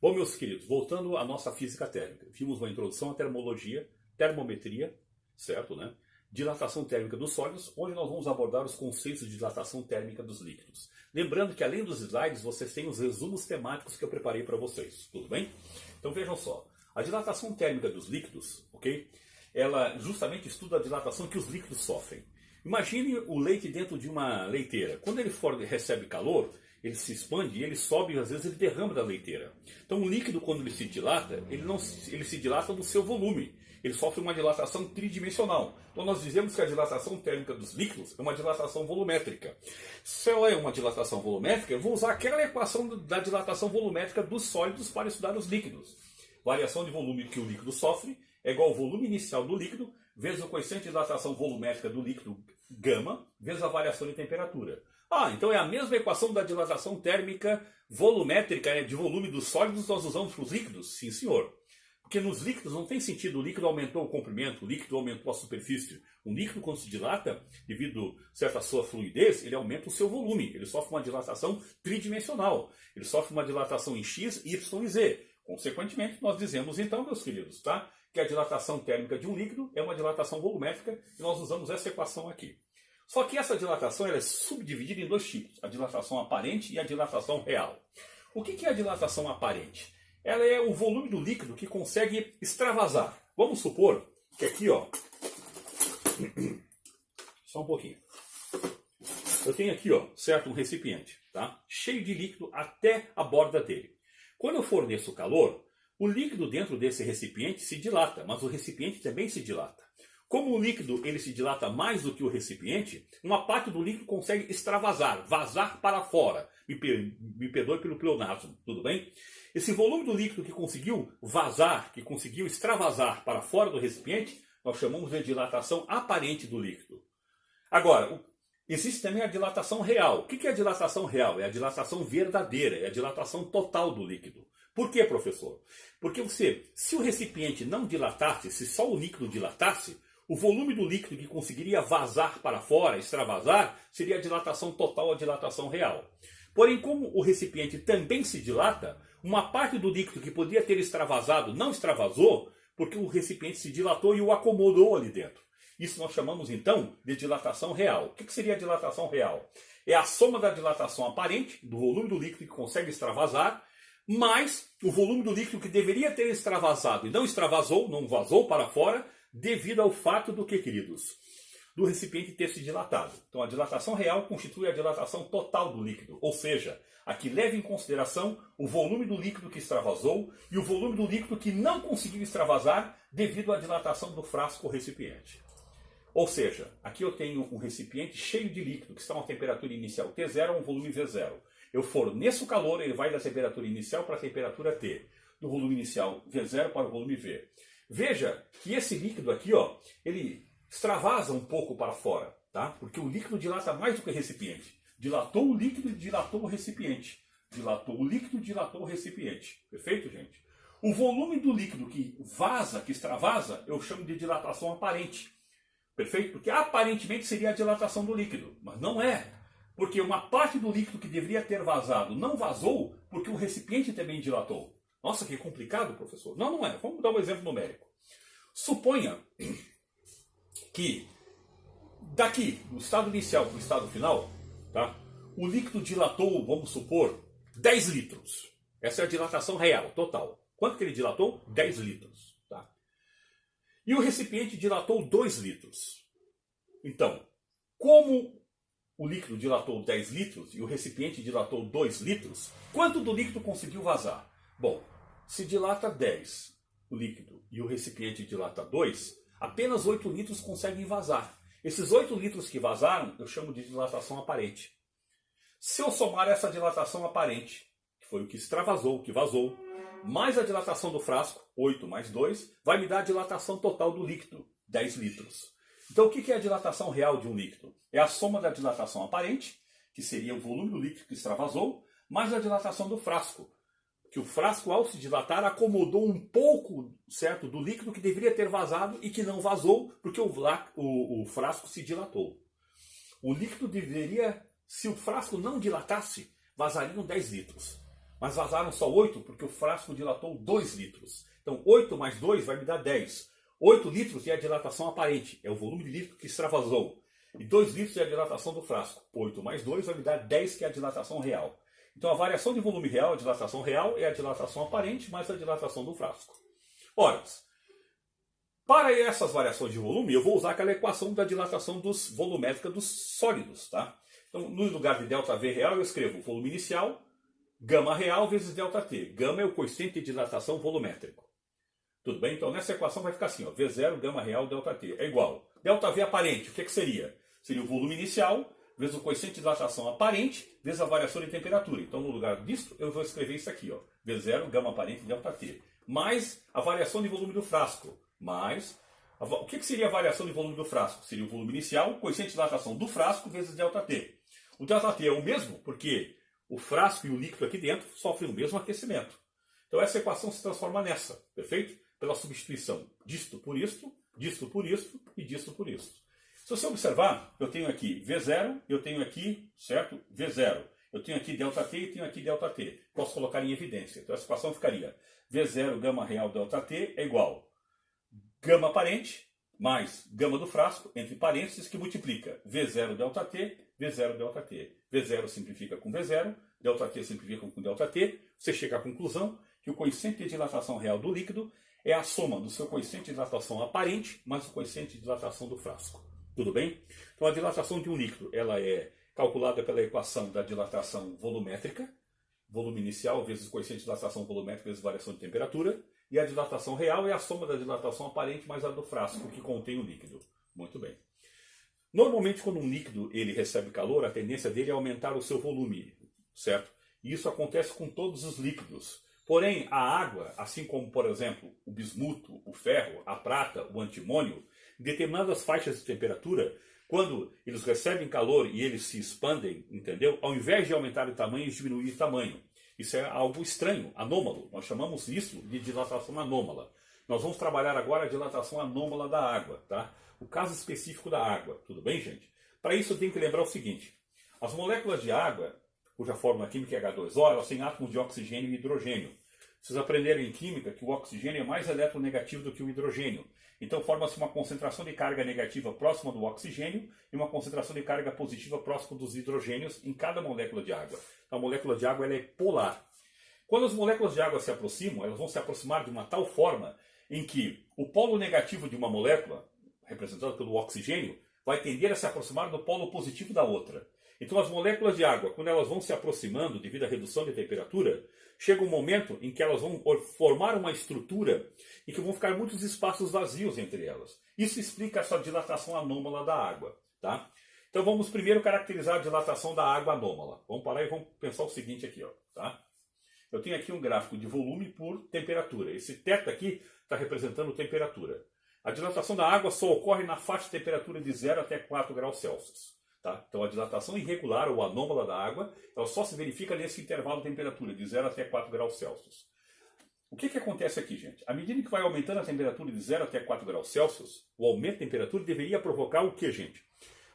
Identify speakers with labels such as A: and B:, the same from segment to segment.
A: Bom, meus queridos, voltando à nossa física térmica. Vimos uma introdução à termologia, termometria, certo, né? Dilatação térmica dos sólidos, onde nós vamos abordar os conceitos de dilatação térmica dos líquidos. Lembrando que além dos slides, vocês têm os resumos temáticos que eu preparei para vocês, tudo bem? Então vejam só, a dilatação térmica dos líquidos, ok? Ela justamente estuda a dilatação que os líquidos sofrem. Imagine o leite dentro de uma leiteira. Quando ele recebe calor, ele se expande e ele sobe e às vezes ele derrama da leiteira. Então o líquido, quando ele se dilata, ele se dilata no seu volume. Ele sofre uma dilatação tridimensional. Então nós dizemos que a dilatação térmica dos líquidos é uma dilatação volumétrica. Se ela é uma dilatação volumétrica, eu vou usar aquela equação da dilatação volumétrica dos sólidos para estudar os líquidos. Variação de volume que o líquido sofre é igual ao volume inicial do líquido vezes o coeficiente de dilatação volumétrica do líquido gama vezes a variação de temperatura. Então é a mesma equação da dilatação térmica volumétrica, de volume dos sólidos, nós usamos para os líquidos? Sim, senhor. Porque nos líquidos não tem sentido, o líquido aumentou o comprimento, o líquido aumentou a superfície. Um líquido, quando se dilata, devido certa sua fluidez, ele aumenta o seu volume. Ele sofre uma dilatação tridimensional. Ele sofre uma dilatação em x, y e z. Consequentemente, nós dizemos então, meus queridos, tá, que a dilatação térmica de um líquido é uma dilatação volumétrica e nós usamos essa equação aqui. Só que essa dilatação ela é subdividida em dois tipos, a dilatação aparente e a dilatação real. O que é a dilatação aparente? Ela é o volume do líquido que consegue extravasar. Vamos supor que aqui, ó, só um pouquinho. Eu tenho aqui, ó, certo, um recipiente, tá? Cheio de líquido até a borda dele. Quando eu forneço calor, o líquido dentro desse recipiente se dilata, mas o recipiente também se dilata. Como o líquido ele se dilata mais do que o recipiente, uma parte do líquido consegue extravasar, vazar para fora. Me perdoe pelo pleonasmo, tudo bem? Esse volume do líquido que conseguiu vazar, que conseguiu extravasar para fora do recipiente, nós chamamos de dilatação aparente do líquido. Agora, existe também a dilatação real. O que é a dilatação real? É a dilatação verdadeira, é a dilatação total do líquido. Por quê, professor? Porque se o recipiente não dilatasse, se só o líquido dilatasse, o volume do líquido que conseguiria vazar para fora, extravasar, seria a dilatação total, a dilatação real. Porém, como o recipiente também se dilata, uma parte do líquido que poderia ter extravasado não extravasou, porque o recipiente se dilatou e o acomodou ali dentro. Isso nós chamamos então de dilatação real. O que seria a dilatação real? É a soma da dilatação aparente, do volume do líquido que consegue extravasar, mais o volume do líquido que deveria ter extravasado e não extravasou, não vazou para fora, devido ao fato do que, queridos? Do recipiente ter se dilatado. Então a dilatação real constitui a dilatação total do líquido, ou seja, a que leva em consideração o volume do líquido que extravasou e o volume do líquido que não conseguiu extravasar devido à dilatação do frasco ou recipiente. Ou seja, aqui eu tenho um recipiente cheio de líquido que está a uma temperatura inicial T0 a um volume V0. Eu forneço calor, ele vai da temperatura inicial para a temperatura T, do volume inicial V0 para o volume V. Veja que esse líquido aqui, ó, ele extravasa um pouco para fora, tá? Porque o líquido dilata mais do que o recipiente. Dilatou o líquido e dilatou o recipiente. Dilatou o líquido e dilatou o recipiente. Perfeito, gente? O volume do líquido que vaza, que extravasa, eu chamo de dilatação aparente. Perfeito? Porque aparentemente seria a dilatação do líquido, mas não é. Porque uma parte do líquido que deveria ter vazado não vazou porque o recipiente também dilatou. Nossa, que complicado, professor. Não, não é. Vamos dar um exemplo numérico. Suponha que daqui, do estado inicial para o estado final, tá, o líquido dilatou, vamos supor, 10 litros. Essa é a dilatação real, total. Quanto que ele dilatou? 10 litros. Tá? E o recipiente dilatou 2 litros. Então, como o líquido dilatou 10 litros e o recipiente dilatou 2 litros, quanto do líquido conseguiu vazar? Bom, se dilata 10 o líquido e o recipiente dilata 2, apenas 8 litros conseguem vazar. Esses 8 litros que vazaram, eu chamo de dilatação aparente. Se eu somar essa dilatação aparente, que foi o que extravasou, o que vazou, mais a dilatação do frasco, 8 mais 2, vai me dar a dilatação total do líquido, 10 litros. Então o que é a dilatação real de um líquido? É a soma da dilatação aparente, que seria o volume do líquido que extravasou, mais a dilatação do frasco, que o frasco, ao se dilatar, acomodou um pouco, certo, do líquido que deveria ter vazado e que não vazou, porque o frasco se dilatou. O líquido deveria, se o frasco não dilatasse, vazariam 10 litros. mas vazaram só 8 porque o frasco dilatou 2 litros. Então 8 mais 2 vai me dar 10. 8 litros é a dilatação aparente, é o volume de líquido que extravasou. E 2 litros é a dilatação do frasco. 8 mais 2 vai me dar 10, que é a dilatação real. Então a variação de volume real, a dilatação real, é a dilatação aparente mais a dilatação do frasco. Ora, para essas variações de volume, eu vou usar aquela equação da dilatação volumétrica dos sólidos. Tá? Então, no lugar de ΔV real, eu escrevo volume inicial, gama real vezes ΔT. Gama é o coeficiente de dilatação volumétrico. Tudo bem? Então, nessa equação vai ficar assim, ó, V0, gama real, ΔT. É igual. ΔV aparente, o que seria? Seria o volume inicial vezes o coeficiente de dilatação aparente vezes a variação de temperatura. Então, no lugar disso, eu vou escrever isso aqui, ó, V0, gama aparente, ΔT. Mais a variação de volume do frasco. Mais... O que seria a variação de volume do frasco? Seria o volume inicial, coeficiente de dilatação do frasco vezes ΔT. O ΔT é o mesmo porque o frasco e o líquido aqui dentro sofrem o mesmo aquecimento. Então essa equação se transforma nessa, perfeito? Pela substituição disto por isto, disto por isto e disto por isto. Se você observar, eu tenho aqui V0, eu tenho aqui, certo? V0. Eu tenho aqui ΔT e tenho aqui ΔT. Posso colocar em evidência. Então essa equação ficaria V0 gama real ΔT é igual gama aparente mais gama do frasco, entre parênteses, que multiplica V0 ΔT, V0 ΔT. V0 simplifica com V0, ΔT simplifica com ΔT. Você chega à conclusão que o coeficiente de dilatação real do líquido é a soma do seu coeficiente de dilatação aparente mais o coeficiente de dilatação do frasco. Tudo bem? Então a dilatação de um líquido ela é calculada pela equação da dilatação volumétrica, volume inicial vezes o coeficiente de dilatação volumétrica vezes variação de temperatura, e a dilatação real é a soma da dilatação aparente mais a do frasco que contém o líquido. Muito bem. Normalmente quando um líquido ele recebe calor, a tendência dele é aumentar o seu volume, certo? E isso acontece com todos os líquidos. Porém, a água, assim como, por exemplo, o bismuto, o ferro, a prata, o antimônio, em determinadas faixas de temperatura, quando eles recebem calor e eles se expandem, entendeu? Ao invés de aumentar o tamanho, eles diminuem o tamanho. Isso é algo estranho, anômalo. Nós chamamos isso de dilatação anômala. Nós vamos trabalhar agora a dilatação anômala da água, tá? O caso específico da água, tudo bem, gente? Para isso eu tenho que lembrar o seguinte. As moléculas de água, cuja fórmula química é H2O, elas têm átomos de oxigênio e hidrogênio. Vocês aprenderam em química que o oxigênio é mais eletronegativo do que o hidrogênio. Então forma-se uma concentração de carga negativa próxima do oxigênio e uma concentração de carga positiva próxima dos hidrogênios em cada molécula de água. A molécula de água ela é polar. Quando as moléculas de água se aproximam, elas vão se aproximar de uma tal forma em que o polo negativo de uma molécula, representado pelo oxigênio, vai tender a se aproximar do polo positivo da outra. Então as moléculas de água, quando elas vão se aproximando devido à redução de temperatura, chega um momento em que elas vão formar uma estrutura em que vão ficar muitos espaços vazios entre elas. Isso explica essa dilatação anômala da água. Tá? Então vamos primeiro caracterizar a dilatação da água anômala. Vamos parar e vamos pensar o seguinte aqui. Ó, tá? Eu tenho aqui um gráfico de volume por temperatura. Esse θ aqui está representando temperatura. A dilatação da água só ocorre na faixa de temperatura de 0 até 4 graus Celsius. Tá? Então a dilatação irregular ou anômala da água ela só se verifica nesse intervalo de temperatura, de 0 até 4 graus Celsius. O que acontece aqui, gente? À medida que vai aumentando a temperatura de 0 até 4 graus Celsius, o aumento de temperatura deveria provocar o que, gente?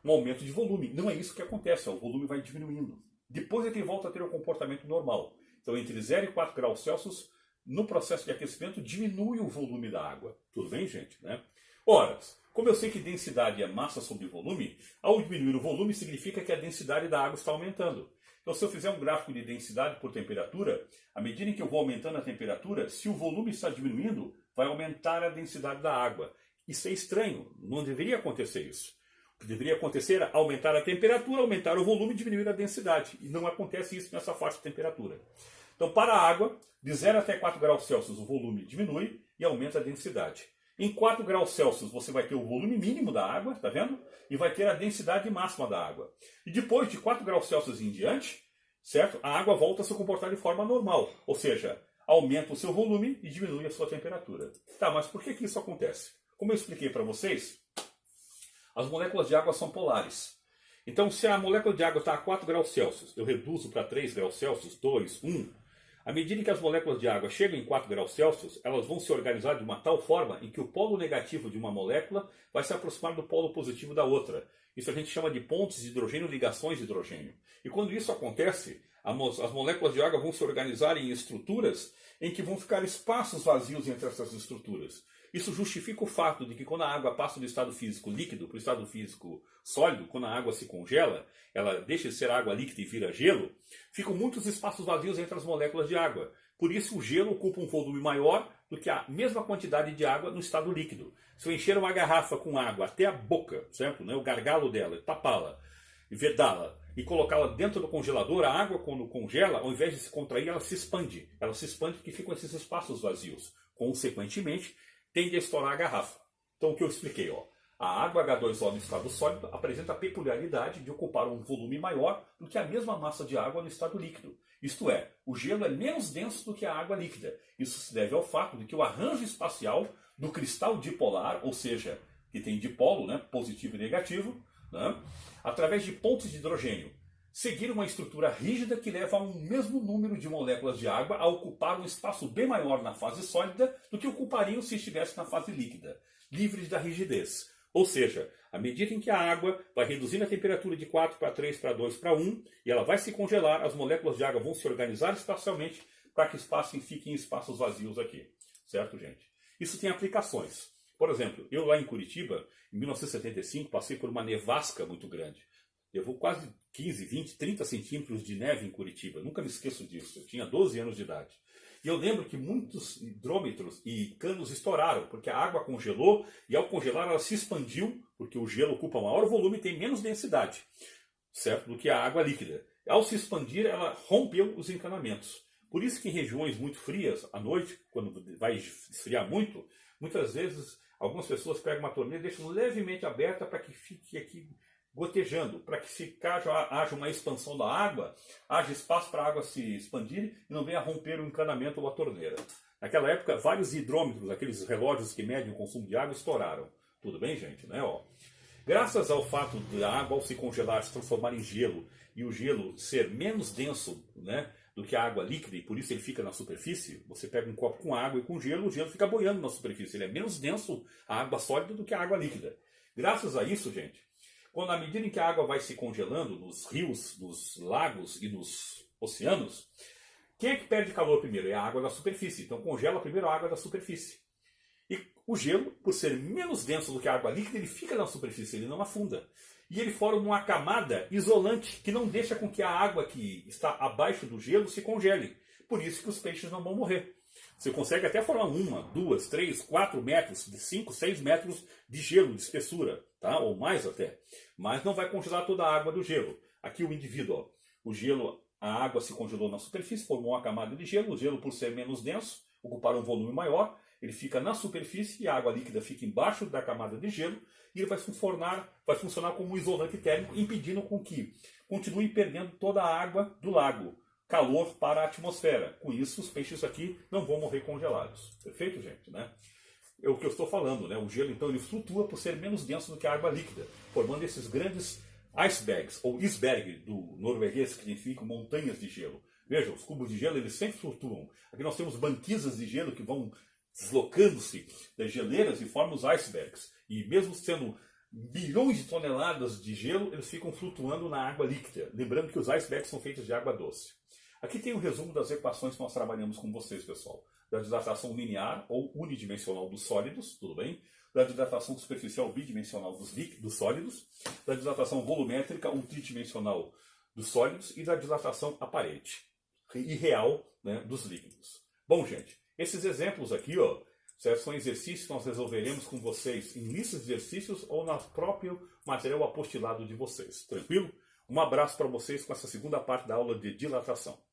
A: Um aumento de volume. Não é isso que acontece, o volume vai diminuindo. Depois é que ele volta a ter o comportamento normal. Então entre 0 e 4 graus Celsius, no processo de aquecimento, diminui o volume da água. Tudo bem, gente? Né? Ora, como eu sei que densidade é massa sobre volume, ao diminuir o volume significa que a densidade da água está aumentando. Então se eu fizer um gráfico de densidade por temperatura, à medida em que eu vou aumentando a temperatura, se o volume está diminuindo, vai aumentar a densidade da água. Isso é estranho, não deveria acontecer isso. O que deveria acontecer é aumentar a temperatura, aumentar o volume e diminuir a densidade. E não acontece isso nessa faixa de temperatura. Então para a água, de 0 até 4 graus Celsius o volume diminui e aumenta a densidade. Em 4 graus Celsius você vai ter o volume mínimo da água, tá vendo? E vai ter a densidade máxima da água. E depois de 4 graus Celsius em diante, certo? A água volta a se comportar de forma normal. Ou seja, aumenta o seu volume e diminui a sua temperatura. Tá, mas por que isso acontece? Como eu expliquei para vocês, as moléculas de água são polares. Então se a molécula de água está a 4 graus Celsius, eu reduzo para 3 graus Celsius, 2, 1... À medida que as moléculas de água chegam em 4 graus Celsius, elas vão se organizar de uma tal forma em que o polo negativo de uma molécula vai se aproximar do polo positivo da outra. Isso a gente chama de pontes de hidrogênio, ligações de hidrogênio. E quando isso acontece, As moléculas de água vão se organizar em estruturas em que vão ficar espaços vazios entre essas estruturas. Isso justifica o fato de que quando a água passa do estado físico líquido para o estado físico sólido, quando a água se congela, ela deixa de ser água líquida e vira gelo, ficam muitos espaços vazios entre as moléculas de água. Por isso o gelo ocupa um volume maior do que a mesma quantidade de água no estado líquido. Se eu encher uma garrafa com água até a boca, certo? O gargalo dela, tapá-la, vedá-la e colocá-la dentro do congelador, a água quando congela, ao invés de se contrair, ela se expande. Ela se expande porque ficam esses espaços vazios. Consequentemente, tende a estourar a garrafa. Então o que eu expliquei, ó. A água H2O no estado sólido apresenta a peculiaridade de ocupar um volume maior do que a mesma massa de água no estado líquido. Isto é, o gelo é menos denso do que a água líquida. Isso se deve ao fato de que o arranjo espacial do cristal dipolar, ou seja, que tem dipolo, né, positivo e negativo, né, através de pontos de hidrogênio, seguir uma estrutura rígida que leva a um mesmo número de moléculas de água a ocupar um espaço bem maior na fase sólida do que ocupariam se estivesse na fase líquida, livres da rigidez. Ou seja, à medida em que a água vai reduzindo a temperatura de 4 para 3 para 2 para 1, e ela vai se congelar, as moléculas de água vão se organizar espacialmente para que fiquem em espaços vazios aqui. Certo, gente? Isso tem aplicações. Por exemplo, eu lá em Curitiba, em 1975, passei por uma nevasca muito grande. Levou quase 15, 20, 30 centímetros de neve em Curitiba. Nunca me esqueço disso. Eu tinha 12 anos de idade. E eu lembro que muitos hidrômetros e canos estouraram, porque a água congelou, e ao congelar ela se expandiu, porque o gelo ocupa maior volume e tem menos densidade, certo? Do que a água líquida. Ao se expandir, ela rompeu os encanamentos. Por isso que em regiões muito frias, à noite, quando vai esfriar muito, muitas vezes algumas pessoas pegam uma torneira e deixam levemente aberta para que fique aqui gotejando, para que se caso haja uma expansão da água, haja espaço para a água se expandir e não venha romper o encanamento ou a torneira. Naquela época, vários hidrômetros, aqueles relógios que medem o consumo de água, estouraram. Tudo bem, gente? Né? Ó. Graças ao fato da água, ao se congelar, se transformar em gelo, e o gelo ser menos denso, né, do que a água líquida, e por isso ele fica na superfície, você pega um copo com água e com gelo, o gelo fica boiando na superfície. Ele é menos denso, a água sólida, do que a água líquida. Graças a isso, gente, quando à medida em que a água vai se congelando nos rios, nos lagos e nos oceanos, quem é que perde calor primeiro? É a água da superfície. Então congela primeiro a água da superfície. E o gelo, por ser menos denso do que a água líquida, ele fica na superfície, ele não afunda. E ele forma uma camada isolante que não deixa com que a água que está abaixo do gelo se congele. Por isso que os peixes não vão morrer. Você consegue até formar 1, 2, 3, 4 metros, 5, 6 metros de gelo de espessura, tá? Ou mais até. Mas não vai congelar toda a água do gelo. Aqui o indivíduo, ó, o gelo, a água se congelou na superfície, formou uma camada de gelo. O gelo, por ser menos denso, ocupar um volume maior, ele fica na superfície e a água líquida fica embaixo da camada de gelo e ele vai funcionar como um isolante térmico, impedindo com que continue perdendo toda a água do lago. Calor para a atmosfera. Com isso, os peixes aqui não vão morrer congelados. Perfeito, gente? Né? É o que eu estou falando. Né? O gelo, então, ele flutua por ser menos denso do que a água líquida, formando esses grandes icebergs, ou isberg, do norueguês, que significa montanhas de gelo. Veja, os cubos de gelo, eles sempre flutuam. Aqui nós temos banquisas de gelo que vão deslocando-se das geleiras e formam os icebergs. E mesmo sendo bilhões de toneladas de gelo, eles ficam flutuando na água líquida. Lembrando que os icebergs são feitos de água doce. Aqui tem o resumo das equações que nós trabalhamos com vocês, pessoal. Da dilatação linear ou unidimensional dos sólidos, tudo bem? Da dilatação superficial bidimensional dos sólidos, da dilatação volumétrica ou tridimensional dos sólidos e da dilatação aparente e real, né, dos líquidos. Bom, gente, esses exemplos aqui, ó, são exercícios que nós resolveremos com vocês em listas de exercícios ou no próprio material apostilado de vocês. Tranquilo? Um abraço para vocês com essa segunda parte da aula de dilatação.